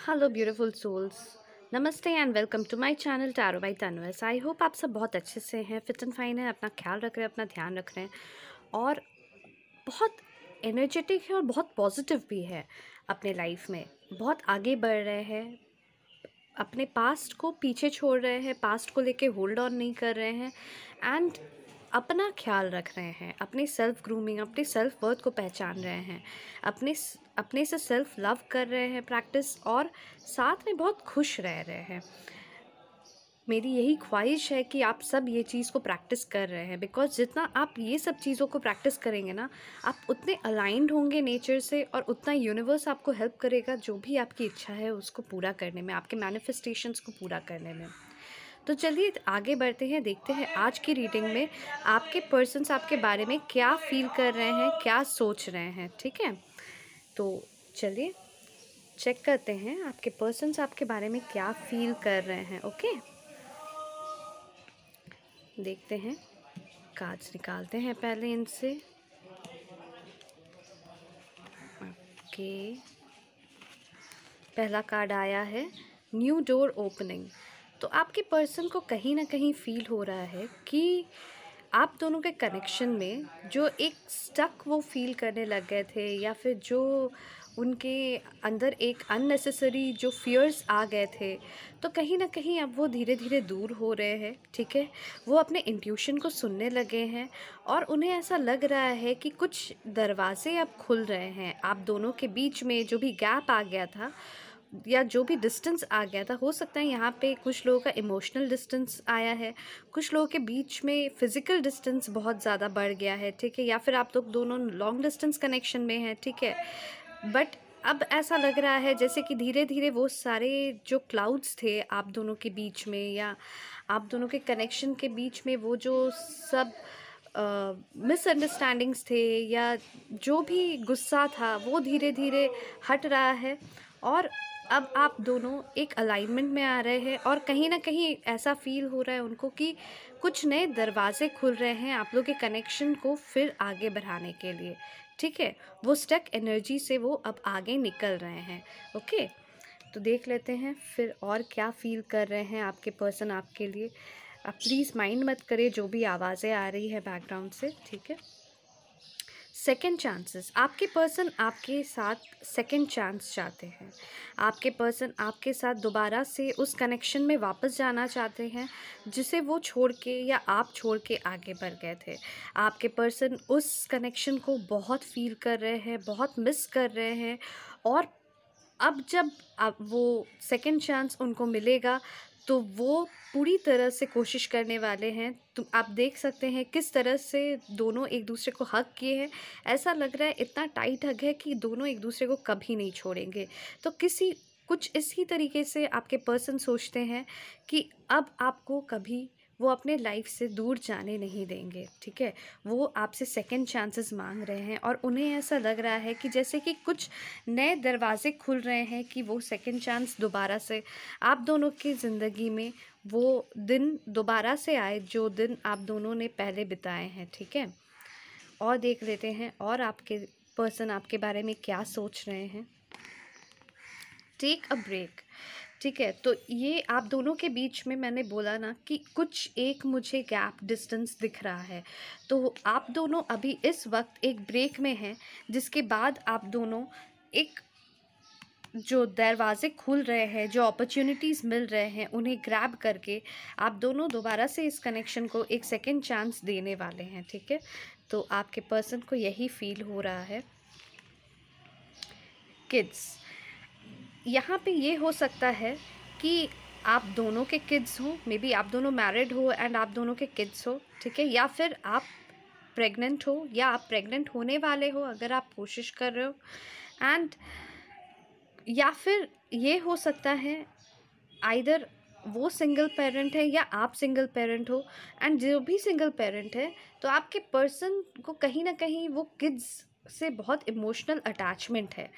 Hello beautiful souls. नमस्ते and welcome to my channel tarot by Tanvas. I hope आप सब बहुत अच्छे से हैं, फिट एंड फाइन है, अपना ख्याल रख रहे हैं, अपना ध्यान रख रहे हैं और बहुत एनर्जेटिक है और बहुत पॉजिटिव भी है। अपने लाइफ में बहुत आगे बढ़ रहे हैं, अपने पास्ट को पीछे छोड़ रहे हैं, पास्ट को लेके होल्ड ऑन नहीं कर रहे हैं एंड अपना ख्याल रख रहे हैं, अपने सेल्फ ग्रूमिंग, अपने सेल्फ वर्थ को पहचान रहे हैं, अपने से सेल्फ लव कर रहे हैं प्रैक्टिस, और साथ में बहुत खुश रह रहे हैं। मेरी यही ख्वाहिश है कि आप सब ये चीज़ को प्रैक्टिस कर रहे हैं, बिकॉज जितना आप ये सब चीज़ों को प्रैक्टिस करेंगे ना, आप उतने अलाइंड होंगे नेचर से और उतना यूनिवर्स आपको हेल्प करेगा जो भी आपकी इच्छा है उसको पूरा करने में, आपके मैनिफेस्टेशंस को पूरा करने में। तो चलिए आगे बढ़ते हैं, देखते हैं आज की रीडिंग में आपके पर्सन्स आपके बारे में क्या फील कर रहे हैं, क्या सोच रहे हैं। ठीक है, तो चलिए चेक करते हैं आपके पर्सन्स आपके बारे में क्या फील कर रहे हैं। ओके, देखते हैं, कार्ड्स निकालते हैं पहले इनसे। ओके, पहला कार्ड आया है न्यू डोर ओपनिंग। तो आपके पर्सन को कहीं ना कहीं फील हो रहा है कि आप दोनों के कनेक्शन में जो एक स्टक वो फील करने लग गए थे, या फिर जो उनके अंदर एक अननेसेसरी जो फियर्स आ गए थे, तो कहीं ना कहीं अब वो धीरे धीरे दूर हो रहे हैं। ठीक है, वो अपने इंट्यूशन को सुनने लगे हैं और उन्हें ऐसा लग रहा है कि कुछ दरवाजे अब खुल रहे हैं। आप दोनों के बीच में जो भी गैप आ गया था या जो भी डिस्टेंस आ गया था, हो सकता है यहाँ पे कुछ लोगों का इमोशनल डिस्टेंस आया है, कुछ लोगों के बीच में फिज़िकल डिस्टेंस बहुत ज़्यादा बढ़ गया है। ठीक है, या फिर आप लोग दोनों लॉन्ग डिस्टेंस कनेक्शन में हैं। ठीक है, बट अब ऐसा लग रहा है जैसे कि धीरे धीरे वो सारे जो क्लाउड्स थे आप दोनों के बीच में या आप दोनों के कनेक्शन के बीच में, वो जो सब मिसअंडरस्टैंडिंग्स थे या जो भी गुस्सा था, वो धीरे धीरे हट रहा है और अब आप दोनों एक अलाइनमेंट में आ रहे हैं। और कहीं ना कहीं ऐसा फील हो रहा है उनको कि कुछ नए दरवाजे खुल रहे हैं आप लोग के कनेक्शन को फिर आगे बढ़ाने के लिए। ठीक है, वो स्टक एनर्जी से वो अब आगे निकल रहे हैं। ओके, तो देख लेते हैं फिर और क्या फील कर रहे हैं आपके पर्सन आपके लिए। आप प्लीज़ माइंड मत करिए जो भी आवाज़ें आ रही है बैकग्राउंड से। ठीक है, सेकेंड चांसेस, आपके पर्सन आपके साथ सेकेंड चांस चाहते हैं। आपके पर्सन आपके साथ दोबारा से उस कनेक्शन में वापस जाना चाहते हैं जिसे वो छोड़ के या आप छोड़ के आगे बढ़ गए थे। आपके पर्सन उस कनेक्शन को बहुत फील कर रहे हैं, बहुत मिस कर रहे हैं, और अब जब अब वो सेकंड चांस उनको मिलेगा तो वो पूरी तरह से कोशिश करने वाले हैं। तो आप देख सकते हैं किस तरह से दोनों एक दूसरे को हग किए हैं। ऐसा लग रहा है इतना टाइट हग है कि दोनों एक दूसरे को कभी नहीं छोड़ेंगे। तो कुछ इसी तरीके से आपके पर्सन सोचते हैं कि अब आपको कभी वो अपने लाइफ से दूर जाने नहीं देंगे। ठीक है, वो आपसे सेकंड चांसेस मांग रहे हैं और उन्हें ऐसा लग रहा है कि जैसे कि कुछ नए दरवाजे खुल रहे हैं कि वो सेकंड चांस दोबारा से आप दोनों की ज़िंदगी में वो दिन दोबारा से आए जो दिन आप दोनों ने पहले बिताए हैं। ठीक है, और देख लेते हैं और आपके पर्सन आपके बारे में क्या सोच रहे हैं। Take a break. ठीक है, तो ये आप दोनों के बीच में मैंने बोला ना कि कुछ एक मुझे गैप डिस्टेंस दिख रहा है, तो आप दोनों अभी इस वक्त एक ब्रेक में हैं, जिसके बाद आप दोनों एक जो दरवाजे खुल रहे हैं, जो अपॉर्चुनिटीज़ मिल रहे हैं, उन्हें ग्रैब करके आप दोनों दोबारा से इस कनेक्शन को एक सेकेंड चांस देने वाले हैं। ठीक है, तो आपके पर्सन को यही फील हो रहा है। किड्स, यहाँ पे ये हो सकता है कि आप दोनों के किड्स हो, मे बी आप दोनों मैरिड हो एंड आप दोनों के किड्स हो। ठीक है, या फिर आप प्रेग्नेंट हो या आप प्रेग्नेंट होने वाले हो अगर आप कोशिश कर रहे हो, एंड या फिर ये हो सकता है आइदर वो सिंगल पेरेंट है या आप सिंगल पेरेंट हो, एंड जो भी सिंगल पेरेंट है तो आपके पर्सन को कहीं ना कहीं वो किड्स से बहुत इमोशनल अटैचमेंट है।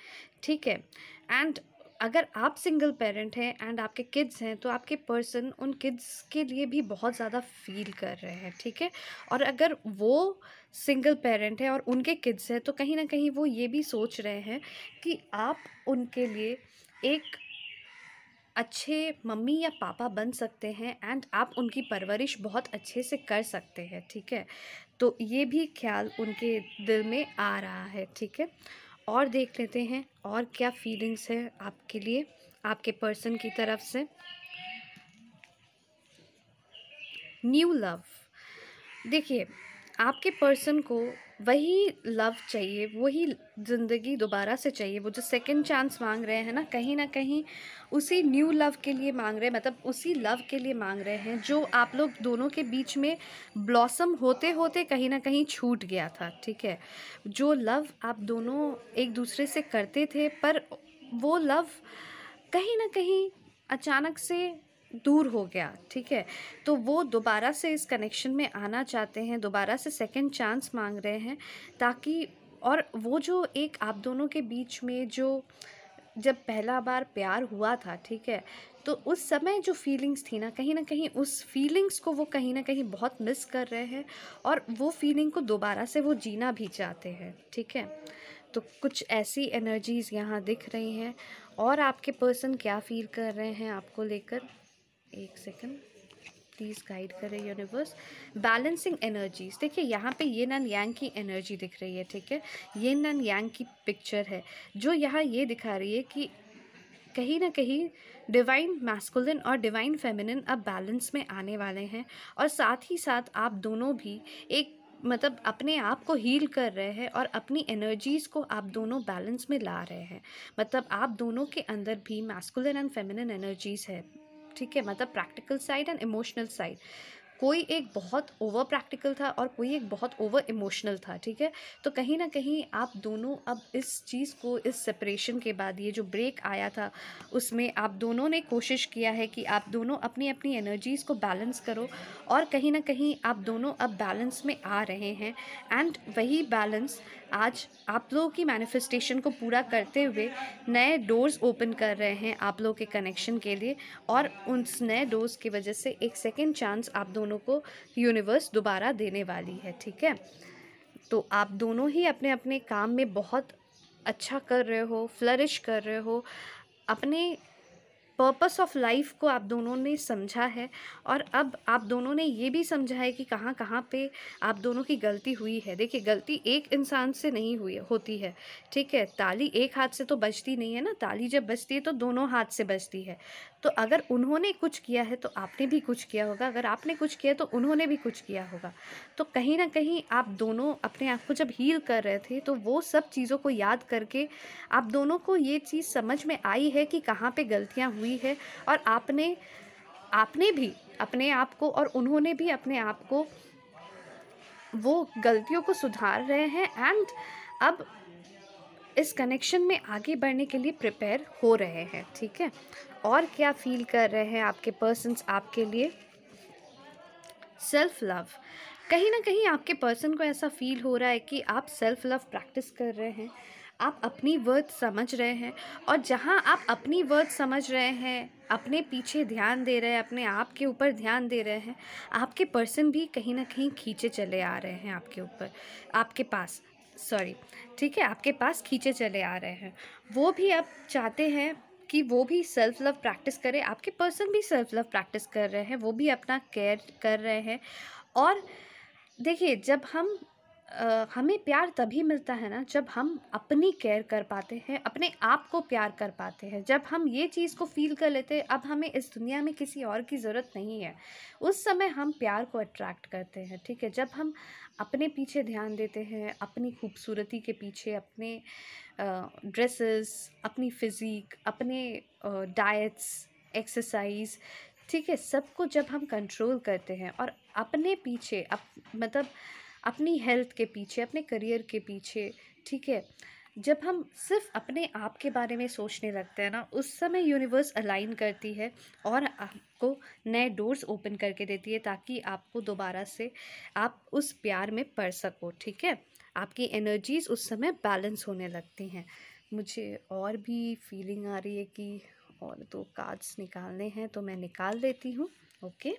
ठीक है, एंड अगर आप सिंगल पेरेंट हैं एंड आपके किड्स हैं तो आपके पर्सन उन किड्स के लिए भी बहुत ज़्यादा फील कर रहे हैं। ठीक है, और अगर वो सिंगल पेरेंट है और उनके किड्स हैं तो कहीं ना कहीं वो ये भी सोच रहे हैं कि आप उनके लिए एक अच्छे मम्मी या पापा बन सकते हैं एंड आप उनकी परवरिश बहुत अच्छे से कर सकते हैं, ठीक है। तो ये भी ख्याल उनके दिल में आ रहा है, ठीक है। और देख लेते हैं और क्या फीलिंग्स है आपके लिए, आपके पर्सन की तरफ से। न्यू लव, देखिए आपके पर्सन को वही लव चाहिए, वही ज़िंदगी दोबारा से चाहिए। वो जो सेकंड चांस मांग रहे हैं ना कहीं उसी न्यू लव के लिए मांग रहे हैं, मतलब उसी लव के लिए मांग रहे हैं जो आप लोग दोनों के बीच में ब्लॉसम होते होते कहीं ना कहीं छूट गया था, ठीक है। जो लव आप दोनों एक दूसरे से करते थे, पर वो लव कहीं ना कहीं अचानक से दूर हो गया, ठीक है। तो वो दोबारा से इस कनेक्शन में आना चाहते हैं, दोबारा से सेकंड चांस मांग रहे हैं, ताकि और वो जो एक आप दोनों के बीच में जो जब पहला बार प्यार हुआ था, ठीक है, तो उस समय जो फीलिंग्स थी ना कहीं उस फीलिंग्स को वो कहीं ना कहीं बहुत मिस कर रहे हैं, और वो फीलिंग को दोबारा से वो जीना भी चाहते हैं, ठीक है। तो कुछ ऐसी एनर्जीज़ यहाँ दिख रही हैं। और आपके पर्सन क्या फील कर रहे हैं आपको लेकर, एक सेकंड प्लीज़ गाइड करें यूनिवर्स। बैलेंसिंग एनर्जीज, देखिए यहाँ पे येन एंड यांग की एनर्जी दिख रही है, ठीक है। येन एंड यांग की पिक्चर है जो यहाँ ये दिखा रही है कि कहीं ना कहीं डिवाइन मैस्कुलिन और डिवाइन फेमिनिन अब बैलेंस में आने वाले हैं, और साथ ही साथ आप दोनों भी एक मतलब अपने आप को हील कर रहे हैं और अपनी एनर्जीज़ को आप दोनों बैलेंस में ला रहे हैं। मतलब आप दोनों के अंदर भी मैस्कुलिन एंड फेमिनिन एनर्जीज़ है, ठीक है। मतलब practical side and emotional side, कोई एक बहुत ओवर प्रैक्टिकल था और कोई एक बहुत ओवर इमोशनल था, ठीक है। तो कहीं ना कहीं आप दोनों अब इस चीज़ को, इस सेपरेशन के बाद ये जो ब्रेक आया था उसमें आप दोनों ने कोशिश किया है कि आप दोनों अपनी अपनी एनर्जीज़ को बैलेंस करो, और कहीं ना कहीं आप दोनों अब बैलेंस में आ रहे हैं। एंड वही बैलेंस आज आप लोगों की मैनिफेस्टेशन को पूरा करते हुए नए डोर्स ओपन कर रहे हैं आप लोगों के कनेक्शन के लिए, और उस नए डोर्स की वजह से एक सेकेंड चांस आप दोनों को यूनिवर्स दोबारा देने वाली है, ठीक है। तो आप दोनों ही अपने अपने काम में बहुत अच्छा कर रहे हो, फ्लरिश कर रहे हो, अपने पर्पस ऑफ लाइफ को आप दोनों ने समझा है, और अब आप दोनों ने ये भी समझा है कि कहाँ कहाँ पे आप दोनों की गलती हुई है। देखिए गलती एक इंसान से नहीं हुई होती है, ठीक है। ताली एक हाथ से तो बजती नहीं है ना, ताली जब बजती है तो दोनों हाथ से बजती है। तो अगर उन्होंने कुछ किया है तो आपने भी कुछ किया होगा, अगर आपने कुछ किया तो उन्होंने भी कुछ किया होगा। तो कहीं ना कहीं आप दोनों अपने आप को जब हील कर रहे थे तो वो सब चीज़ों को याद करके आप दोनों को ये चीज़ समझ में आई है कि कहाँ पे गलतियाँ हुई है, और आपने आपने भी अपने आप को और उन्होंने भी अपने आप को वो गलतियों को सुधार रहे हैं, एंड अब इस कनेक्शन में आगे बढ़ने के लिए प्रिपेयर हो रहे हैं, ठीक है। और क्या फील कर रहे हैं आपके पर्सन्स आपके लिए, सेल्फ लव, कहीं ना कहीं आपके पर्सन को ऐसा फील हो रहा है कि आप सेल्फ लव प्रैक्टिस कर रहे हैं, आप अपनी वर्थ समझ रहे हैं, और जहाँ आप अपनी वर्थ समझ रहे हैं, अपने पीछे ध्यान दे रहे हैं, अपने आप के ऊपर ध्यान दे रहे हैं, आपके पर्सन भी कहीं ना कहीं खींचे चले आ रहे हैं आपके ऊपर, आपके पास, सॉरी, ठीक है, आपके पास खींचे चले आ रहे हैं। वो भी अब चाहते हैं कि वो भी सेल्फ लव प्रैक्टिस करें, आपके पर्सन भी सेल्फ लव प्रैक्टिस कर रहे हैं, वो भी अपना केयर कर रहे हैं। और देखिए जब हमें प्यार तभी मिलता है ना जब हम अपनी केयर कर पाते हैं, अपने आप को प्यार कर पाते हैं, जब हम ये चीज़ को फील कर लेते हैं अब हमें इस दुनिया में किसी और की ज़रूरत नहीं है, उस समय हम प्यार को अट्रैक्ट करते हैं, ठीक है। जब हम अपने पीछे ध्यान देते हैं, अपनी खूबसूरती के पीछे, अपने ड्रेसेस, अपनी फिज़ीक, अपने डाइट्स, एक्सरसाइज, ठीक है, सबको जब हम कंट्रोल करते हैं और अपने पीछे मतलब अपनी हेल्थ के पीछे, अपने करियर के पीछे, ठीक है, जब हम सिर्फ अपने आप के बारे में सोचने लगते हैं ना, उस समय यूनिवर्स अलाइन करती है और आपको नए डोर्स ओपन करके देती है, ताकि आपको दोबारा से आप उस प्यार में पड़ सको, ठीक है। आपकी एनर्जीज़ उस समय बैलेंस होने लगती हैं। मुझे और भी फीलिंग आ रही है कि और 2 कार्ड्स निकालने हैं तो मैं निकाल देती हूँ, ओके।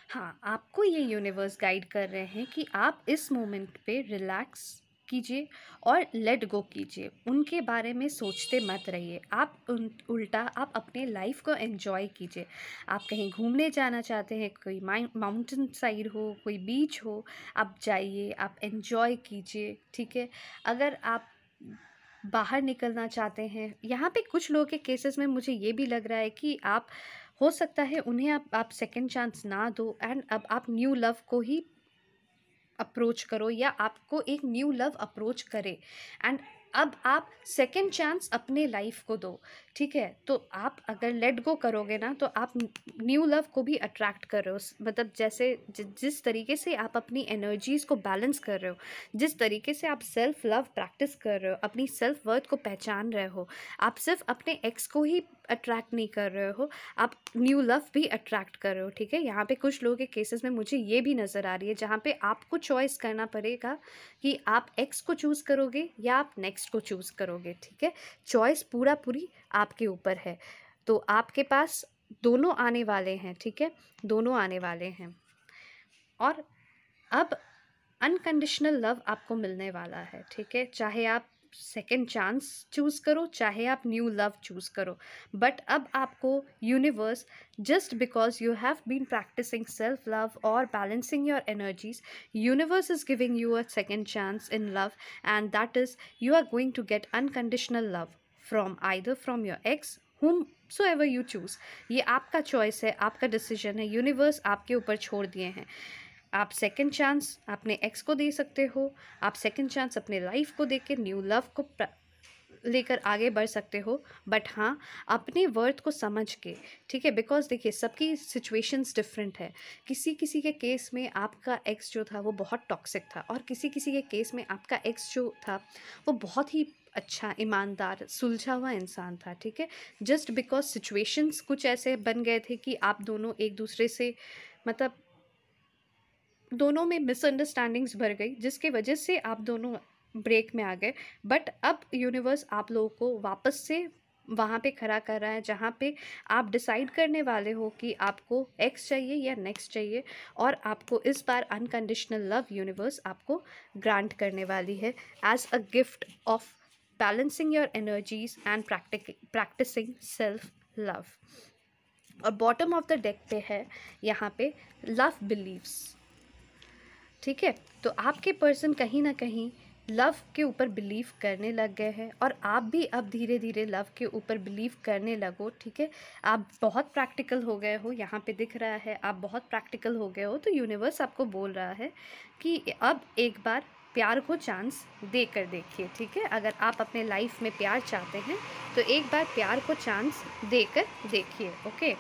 हाँ, आपको ये यूनिवर्स गाइड कर रहे हैं कि आप इस मोमेंट पे रिलैक्स कीजिए और लेट गो कीजिए। उनके बारे में सोचते मत रहिए। आप उल्टा आप अपने लाइफ को एंजॉय कीजिए। आप कहीं घूमने जाना चाहते हैं, कोई माउंटेन साइड हो, कोई बीच हो, आप जाइए, आप एंजॉय कीजिए, ठीक है। अगर आप बाहर निकलना चाहते हैं, यहाँ पे कुछ लोगों के केसेस में मुझे ये भी लग रहा है कि आप हो सकता है उन्हें आप सेकंड चांस ना दो एंड अब आप न्यू लव को ही अप्रोच करो या आपको एक न्यू लव अप्रोच करे एंड अब आप सेकंड चांस अपने लाइफ को दो, ठीक है। तो आप अगर लेट गो करोगे ना तो आप न्यू लव को भी अट्रैक्ट कर रहे हो। मतलब जैसे जिस तरीके से आप अपनी एनर्जीज़ को बैलेंस कर रहे हो, जिस तरीके से आप सेल्फ लव प्रैक्टिस कर रहे हो, अपनी सेल्फ वर्थ को पहचान रहे हो, आप सिर्फ अपने एक्स को ही अट्रैक्ट नहीं कर रहे हो, आप न्यू लव भी अट्रैक्ट कर रहे हो, ठीक है। यहाँ पे कुछ लोगों के केसेस में मुझे ये भी नज़र आ रही है जहाँ पे आपको चॉइस करना पड़ेगा कि आप एक्स को चूज़ करोगे या आप नेक्स्ट को चूज़ करोगे, ठीक है। चॉइस पूरी आपके ऊपर है। तो आपके पास दोनों आने वाले हैं, ठीक है, दोनों आने वाले हैं। और अब अनकंडीशनल लव आपको मिलने वाला है, ठीक है। चाहे आप सेकेंड चांस चूज़ करो, चाहे आप न्यू लव चूज़ करो, बट अब आपको universe, just because you have been practicing self love और balancing your energies, universe is giving you a second chance in love and that is you are going to get unconditional love from either from your ex, whomsoever you choose। ये आपका choice है, आपका decision है, universe आपके ऊपर छोड़ दिए हैं। आप सेकंड चांस अपने एक्स को दे सकते हो, आप सेकंड चांस अपने लाइफ को दे के न्यू लव को लेकर आगे बढ़ सकते हो, बट हाँ अपने वर्थ को समझ के, ठीक है। बिकॉज देखिए सबकी सिचुएशंस डिफरेंट है। किसी किसी के केस में आपका एक्स जो था वो बहुत टॉक्सिक था और किसी किसी के केस में आपका एक्स जो था वो बहुत ही अच्छा, ईमानदार, सुलझा हुआ इंसान था, ठीक है। जस्ट बिकॉज सिचुएशंस कुछ ऐसे बन गए थे कि आप दोनों एक दूसरे से मतलब दोनों में मिसअंडरस्टैंडिंग्स भर गई, जिसके वजह से आप दोनों ब्रेक में आ गए। बट अब यूनिवर्स आप लोगों को वापस से वहाँ पे खड़ा कर रहा है जहाँ पे आप डिसाइड करने वाले हो कि आपको एक्स चाहिए या नेक्स्ट चाहिए, और आपको इस बार अनकंडीशनल लव यूनिवर्स आपको ग्रांट करने वाली है as a gift of balancing your energies and practicing self love. और बॉटम ऑफ द डेक पे है यहाँ पे लव बिलीव्स, ठीक है। तो आपके पर्सन कहीं ना कहीं लव के ऊपर बिलीव करने लग गए हैं और आप भी अब धीरे धीरे लव के ऊपर बिलीव करने लगो, ठीक है। आप बहुत प्रैक्टिकल हो गए हो, यहाँ पे दिख रहा है आप बहुत प्रैक्टिकल हो गए हो। तो यूनिवर्स आपको बोल रहा है कि अब एक बार प्यार को चांस दे कर देखिए, ठीक है। अगर आप अपने लाइफ में प्यार चाहते हैं तो एक बार प्यार को चांस दे कर देखिए, ओके।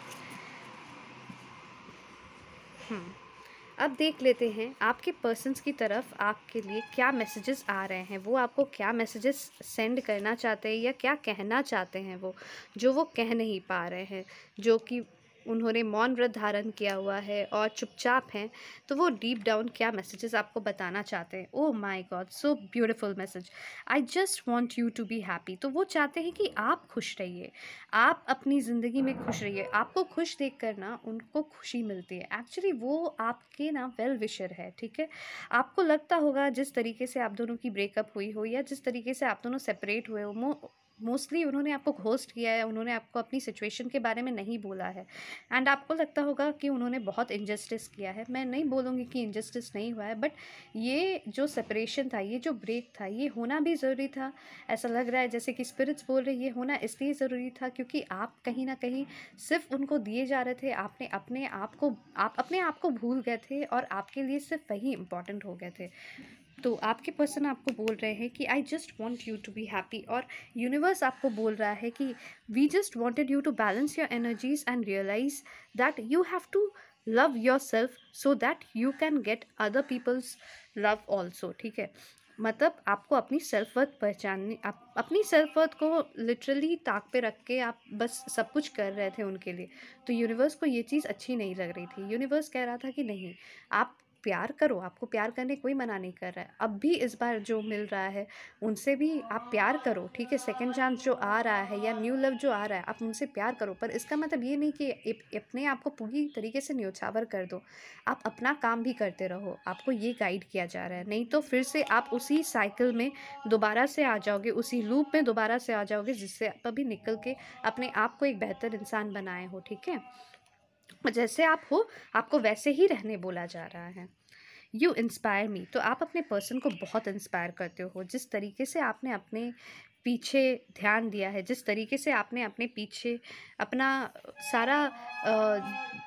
अब देख लेते हैं आपके पर्सन्स की तरफ आपके लिए क्या मैसेजेस आ रहे हैं, वो आपको क्या मैसेजेस सेंड करना चाहते हैं या क्या कहना चाहते हैं, वो जो वो कह नहीं पा रहे हैं, जो कि उन्होंने मौन व्रत धारण किया हुआ है और चुपचाप हैं। तो वो डीप डाउन क्या मैसेजेस आपको बताना चाहते हैं। Oh my God, so beautiful message, I just want you to be happy. तो वो चाहते हैं कि आप खुश रहिए, आप अपनी ज़िंदगी में खुश रहिए। आपको खुश देख कर ना उनको खुशी मिलती है। एक्चुअली वो आपके ना वेल विशर है, ठीक है। आपको लगता होगा जिस तरीके से आप दोनों की ब्रेकअप हुई हो या जिस तरीके से आप दोनों सेपरेट हुए हो, मोस्टली उन्होंने आपको घोस्ट किया है, उन्होंने आपको अपनी सिचुएशन के बारे में नहीं बोला है एंड आपको लगता होगा कि उन्होंने बहुत इनजस्टिस किया है। मैं नहीं बोलूँगी कि इनजस्टिस नहीं हुआ है, बट ये जो सेपरेशन था, ये जो ब्रेक था, ये होना भी ज़रूरी था। ऐसा लग रहा है जैसे कि स्पिरिट्स बोल रहे ये होना इसलिए ज़रूरी था क्योंकि आप कहीं ना कहीं सिर्फ उनको दिए जा रहे थे, आपने अपने आप को भूल गए थे और आपके लिए सिर्फ वही इम्पॉर्टेंट हो गए थे। तो आपके पर्सन आपको बोल रहे हैं कि I just want you to be happy, और यूनिवर्स आपको बोल रहा है कि we just wanted you to balance your energies and realise that you have to love your self so that you can get other people's love also, ठीक है। मतलब आपको अपनी सेल्फ वर्थ पहचाननी, आप अपनी सेल्फ वर्थ को लिटरली ताक पे रख के आप बस सब कुछ कर रहे थे उनके लिए। तो यूनिवर्स को ये चीज़ अच्छी नहीं लग रही थी। यूनिवर्स कह रहा था कि नहीं, आप प्यार करो, आपको प्यार करने कोई मना नहीं कर रहा है। अब भी इस बार जो मिल रहा है उनसे भी आप प्यार करो, ठीक है। सेकंड चांस जो आ रहा है या न्यू लव जो आ रहा है, आप उनसे प्यार करो, पर इसका मतलब ये नहीं कि अपने आप को पूरी तरीके से न्योछावर कर दो। आप अपना काम भी करते रहो, आपको ये गाइड किया जा रहा है। नहीं तो फिर से आप उसी साइकिल में दोबारा से आ जाओगे, उसी लूप में दोबारा से आ जाओगे, जिससे आप अभी निकल के अपने आप को एक बेहतर इंसान बनाए हो, ठीक है। जैसे आप हो, आपको वैसे ही रहने बोला जा रहा है। यू इंस्पायर मी, तो आप अपने पर्सन को बहुत इंस्पायर करते हो। जिस तरीके से आपने अपने पीछे ध्यान दिया है, जिस तरीके से आपने अपने पीछे अपना सारा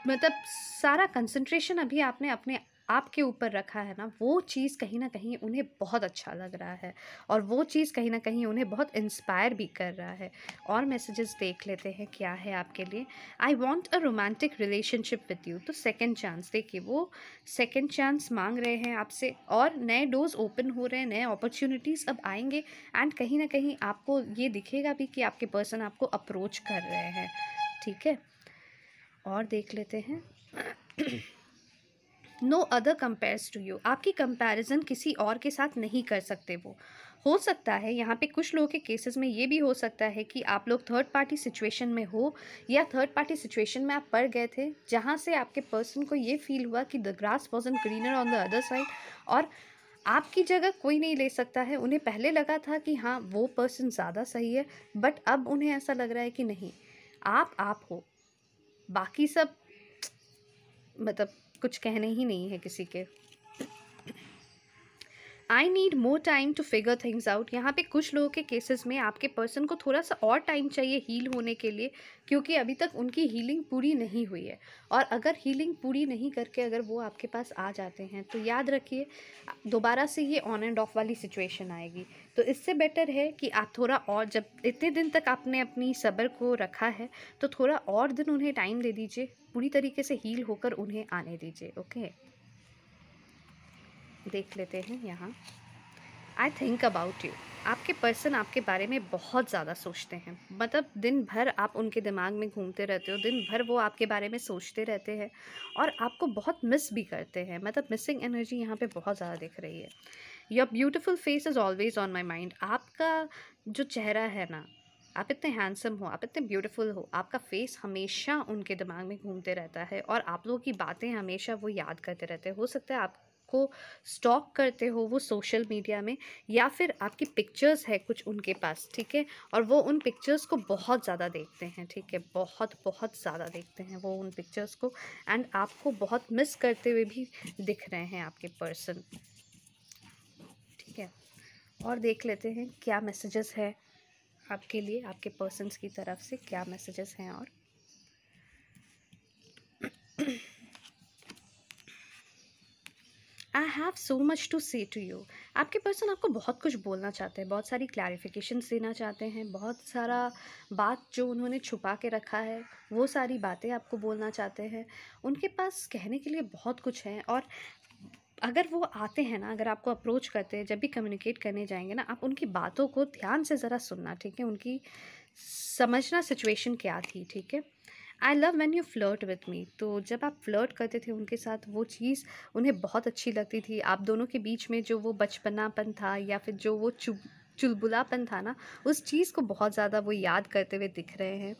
मतलब सारा कंसंट्रेशन अभी आपने अपने आप के ऊपर रखा है ना, वो चीज़ कहीं ना कहीं उन्हें बहुत अच्छा लग रहा है, और वो चीज़ कहीं ना कहीं उन्हें बहुत इंस्पायर भी कर रहा है। और मैसेजेस देख लेते हैं क्या है आपके लिए। I want a romantic relationship with you, तो सेकेंड चांस, देखिए वो सेकेंड चांस मांग रहे हैं आपसे, और नए डोर्स ओपन हो रहे हैं, नए अपॉर्चुनिटीज़ अब आएंगे। एंड कहीं ना कहीं आपको ये दिखेगा भी कि आपके पर्सन आपको अप्रोच कर रहे हैं, ठीक है। और देख लेते हैं। No other compares to you, आपकी कंपैरिजन किसी और के साथ नहीं कर सकते वो। हो सकता है यहाँ पे कुछ लोगों के केसेस में ये भी हो सकता है कि आप लोग थर्ड पार्टी सिचुएशन में हो, या थर्ड पार्टी सिचुएशन में आप पड़ गए थे, जहाँ से आपके पर्सन को ये फील हुआ कि the grass wasn't greener on the other side, और आपकी जगह कोई नहीं ले सकता है। उन्हें पहले लगा था कि हाँ वो पर्सन ज़्यादा सही है, बट अब उन्हें ऐसा लग रहा है कि नहीं, आप हो, बाकी सब मतलब कुछ कहने ही नहीं है किसी के। I need more time to figure things out, यहाँ पे कुछ लोगों के केसेस में आपके पर्सन को थोड़ा सा और टाइम चाहिए हील होने के लिए, क्योंकि अभी तक उनकी हीलिंग पूरी नहीं हुई है। और अगर हीलिंग पूरी नहीं करके अगर वो आपके पास आ जाते हैं, तो याद रखिए दोबारा से ये ऑन एंड ऑफ वाली सिचुएशन आएगी। तो इससे बेटर है कि आप थोड़ा और, जब इतने दिन तक आपने अपनी सब्र को रखा है, तो थोड़ा और दिन उन्हें टाइम दे दीजिए, पूरी तरीके से हील होकर उन्हें आने दीजिए, ओके। देख लेते हैं यहाँ। आई थिंक अबाउट यू, आपके पर्सन आपके बारे में बहुत ज़्यादा सोचते हैं, मतलब दिन भर आप उनके दिमाग में घूमते रहते हो, दिन भर वो आपके बारे में सोचते रहते हैं, और आपको बहुत मिस भी करते हैं, मतलब मिसिंग एनर्जी यहाँ पे बहुत ज़्यादा दिख रही है। Your beautiful face is always on my mind, आपका जो चेहरा है ना, आप इतने हैंडसम हो, आप इतने ब्यूटीफुल हो, आपका फेस हमेशा उनके दिमाग में घूमते रहता है, और आप लोगों की बातें हमेशा वो याद करते रहते हैं। हो सकता है आपको स्टॉक करते हो वो सोशल मीडिया में, या फिर आपकी पिक्चर्स है कुछ उनके पास, ठीक है, और वो उन पिक्चर्स को बहुत ज़्यादा देखते हैं, ठीक है, बहुत बहुत ज़्यादा देखते हैं वो उन पिक्चर्स को, एंड आपको बहुत मिस करते हुए भी दिख रहे हैं आपके पर्सन, ठीक है। और देख लेते हैं क्या मैसेजेस है आपके लिए, आपके पर्सन्स की तरफ से क्या मैसेजेस हैं। और I have so much to say to you, आपके पर्सन आपको बहुत कुछ बोलना चाहते हैं, बहुत सारी क्लैरिफिकेशंस देना चाहते हैं, बहुत सारा बात जो उन्होंने छुपा के रखा है वो सारी बातें आपको बोलना चाहते हैं। उनके पास कहने के लिए बहुत कुछ है, और अगर वो आते हैं ना, अगर आपको अप्रोच करते हैं, जब भी कम्युनिकेट करने जाएंगे ना, आप उनकी बातों को ध्यान से ज़रा सुनना, ठीक है, उनकी समझना सिचुएशन क्या थी, ठीक है। I love when you flirt with me, तो जब आप फ्लर्ट करते थे उनके साथ, वो चीज़ उन्हें बहुत अच्छी लगती थी। आप दोनों के बीच में जो वो बचपनापन था, या फिर जो वो चुलबुलापन था ना, उस चीज़ को बहुत ज़्यादा वो याद करते हुए दिख रहे हैं।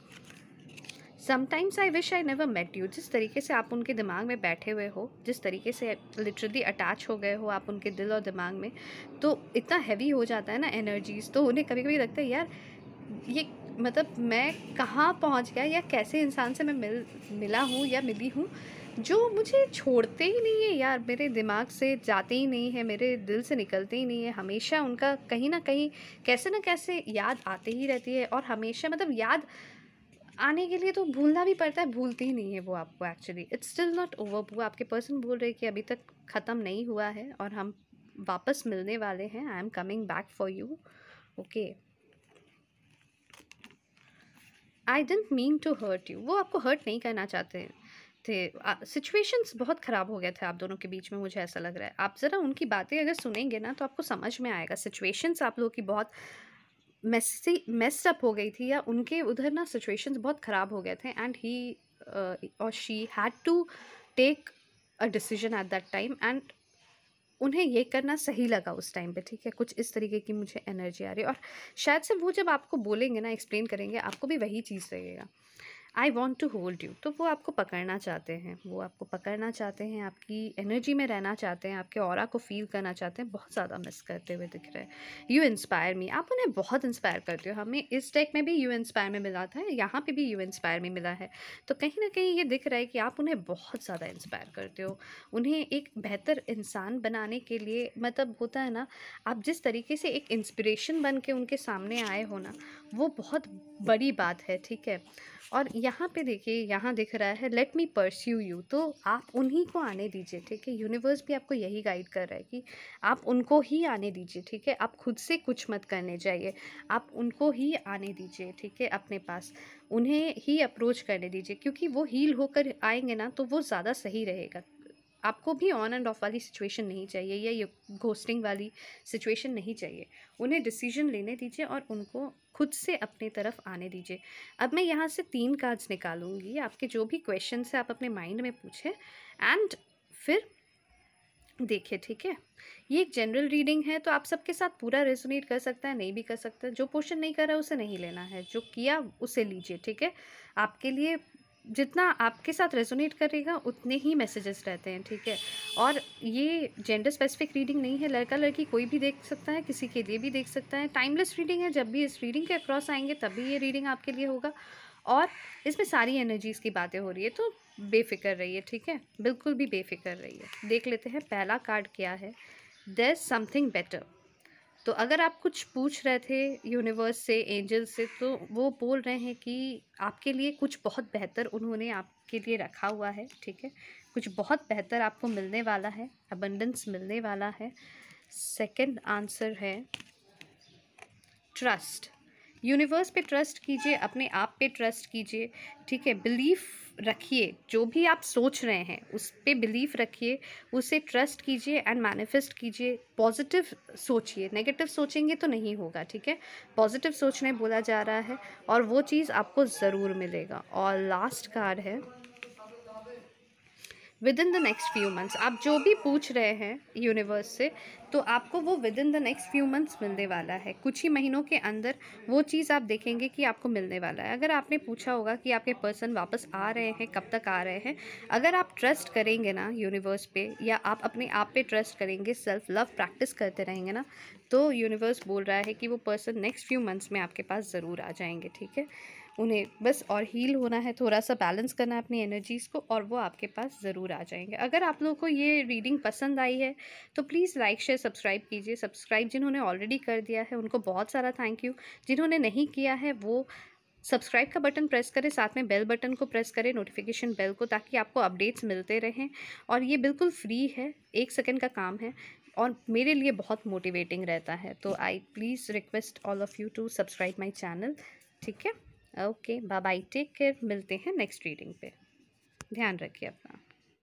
Sometimes I wish I never met you, जिस तरीके से आप उनके दिमाग में बैठे हुए हो, जिस तरीके से लिटरली अटैच हो गए हो आप उनके दिल और दिमाग में, तो इतना हैवी हो जाता है ना एनर्जीज़, तो उन्हें कभी कभी लगता है यार ये मतलब मैं कहाँ पहुँच गया, या कैसे इंसान से मैं मिला हूँ या मिली हूँ जो मुझे छोड़ते ही नहीं है यार, मेरे दिमाग से जाते ही नहीं है, मेरे दिल से निकलते ही नहीं है, हमेशा उनका कहीं ना कहीं कैसे ना कैसे याद आते ही रहती है, और हमेशा मतलब याद आने के लिए तो भूलना भी पड़ता है, भूलती ही नहीं है वो आपको। Actually it's still not over, वो आपके पर्सन बोल रहे हैं कि अभी तक ख़त्म नहीं हुआ है, और हम वापस मिलने वाले हैं, I am coming back for you, okay. I didn't mean to hurt you, वो आपको हर्ट नहीं करना चाहते थे। सिचुएशंस बहुत ख़राब हो गए थे आप दोनों के बीच में, मुझे ऐसा लग रहा है। आप ज़रा उनकी बातें अगर सुनेंगे ना, तो आपको समझ में आएगा सिचुएशंस आप लोगों की बहुत मेस्ड अप हो गई थी, या उनके उधर ना सिचुएशंस बहुत ख़राब हो गए थे, एंड ही और she had to take a decision at that time and उन्हें ये करना सही लगा उस टाइम पे, ठीक है। कुछ इस तरीके की मुझे एनर्जी आ रही है और शायद से वो जब आपको बोलेंगे ना, एक्सप्लेन करेंगे, आपको भी वही चीज़ लगेगा, I want to hold you. तो वो आपको पकड़ना चाहते हैं, वो आपको पकड़ना चाहते हैं, आपकी एनर्जी में रहना चाहते हैं, आपके ऑरा को फील करना चाहते हैं, बहुत ज़्यादा मिस करते हुए दिख रहे हैं। यू इंस्पायर मी, आप उन्हें बहुत इंस्पायर करते हो। हमें इस डेक में भी यू इंस्पायर में मिला था, यहाँ पे भी यू इंस्पायर में मिला है। तो कहीं ना कहीं ये दिख रहा है कि आप उन्हें बहुत ज़्यादा इंस्पायर करते हो, उन्हें एक बेहतर इंसान बनाने के लिए। मतलब होता है ना, आप जिस तरीके से एक इंस्पिरेशन बन के उनके सामने आए हो ना, वो बहुत बड़ी बात है, ठीक है। और यहाँ पे देखिए, यहाँ दिख रहा है लेट मी परस्यू यू, तो आप उन्हीं को आने दीजिए, ठीक है। यूनिवर्स भी आपको यही गाइड कर रहा है कि आप उनको ही आने दीजिए, ठीक है। आप खुद से कुछ मत करने चाहिए, आप उनको ही आने दीजिए, ठीक है, अपने पास उन्हें ही अप्रोच करने दीजिए, क्योंकि वो हील होकर आएंगे ना तो वो ज़्यादा सही रहेगा। आपको भी ऑन एंड ऑफ वाली सिचुएशन नहीं चाहिए, या ये घोस्टिंग वाली सिचुएशन नहीं चाहिए। उन्हें डिसीजन लेने दीजिए और उनको खुद से अपने तरफ आने दीजिए। अब मैं यहाँ से 3 कार्ड्स निकालूंगी, आपके जो भी क्वेश्चन है आप अपने माइंड में पूछें एंड फिर देखिए, ठीक है। ये एक जनरल रीडिंग है, तो आप सबके साथ पूरा रेजोनेट कर सकता है, नहीं भी कर सकता। जो पोर्शन नहीं कर रहा है उसे नहीं लेना है, जो किया उसे लीजिए, ठीक है। आपके लिए जितना आपके साथ रेजोनेट करेगा उतने ही मैसेजेस रहते हैं, ठीक है। और ये जेंडर स्पेसिफिक रीडिंग नहीं है, लड़का लड़की कोई भी देख सकता है, किसी के लिए भी देख सकता है। टाइमलेस रीडिंग है, जब भी इस रीडिंग के अक्रॉस आएंगे तभी ये रीडिंग आपके लिए होगा। और इसमें सारी एनर्जीज़ की बातें हो रही है, तो बेफिक्र रहिए, ठीक है। बिल्कुल भी बेफिक्र रहिए। देख लेते हैं पहला कार्ड क्या है। There something better. तो अगर आप कुछ पूछ रहे थे यूनिवर्स से, एंजल से, तो वो बोल रहे हैं कि आपके लिए कुछ बहुत बेहतर उन्होंने आपके लिए रखा हुआ है, ठीक है। कुछ बहुत बेहतर आपको मिलने वाला है, अबंडेंस मिलने वाला है। सेकंड आंसर है ट्रस्ट। यूनिवर्स पे ट्रस्ट कीजिए, अपने आप पे ट्रस्ट कीजिए, ठीक है। बिलीफ रखिए, जो भी आप सोच रहे हैं उस पे बिलीफ रखिए, उसे ट्रस्ट कीजिए एंड मैनिफेस्ट कीजिए। पॉजिटिव सोचिए, नेगेटिव सोचेंगे तो नहीं होगा, ठीक है। पॉजिटिव सोचने बोला जा रहा है और वो चीज़ आपको ज़रूर मिलेगा। और लास्ट कार्ड है with in the next few months. आप जो भी पूछ रहे हैं यूनिवर्स से, तो आपको वो with in the next few months मिलने वाला है। कुछ ही महीनों के अंदर वो चीज़ आप देखेंगे कि आपको मिलने वाला है। अगर आपने पूछा होगा कि आपके पर्सन वापस आ रहे हैं, कब तक आ रहे हैं, अगर आप ट्रस्ट करेंगे ना यूनिवर्स पे, या आप अपने आप पे ट्रस्ट करेंगे, सेल्फ लव प्रैक्टिस करते रहेंगे ना, तो यूनिवर्स बोल रहा है कि वो पर्सन नेक्स्ट फ्यू मंथ्स में आपके पास ज़रूर आ जाएंगे, ठीक है। उन्हें बस और हील होना है, थोड़ा सा बैलेंस करना है अपनी एनर्जीज़ को, और वो आपके पास ज़रूर आ जाएंगे। अगर आप लोगों को ये रीडिंग पसंद आई है तो प्लीज़ लाइक शेयर सब्सक्राइब कीजिए। सब्सक्राइब जिन्होंने ऑलरेडी कर दिया है उनको बहुत सारा थैंक यू। जिन्होंने नहीं किया है वो सब्सक्राइब का बटन प्रेस करें, साथ में बेल बटन को प्रेस करें, नोटिफिकेशन बेल को, ताकि आपको अपडेट्स मिलते रहें। और ये बिल्कुल फ्री है, 1 सेकंड का काम है और मेरे लिए बहुत मोटिवेटिंग रहता है। तो I please request all of you to subscribe my channel, ठीक है। Okay, bye bye, take care. मिलते हैं नेक्स्ट रीडिंग पे। ध्यान रखिए अपना।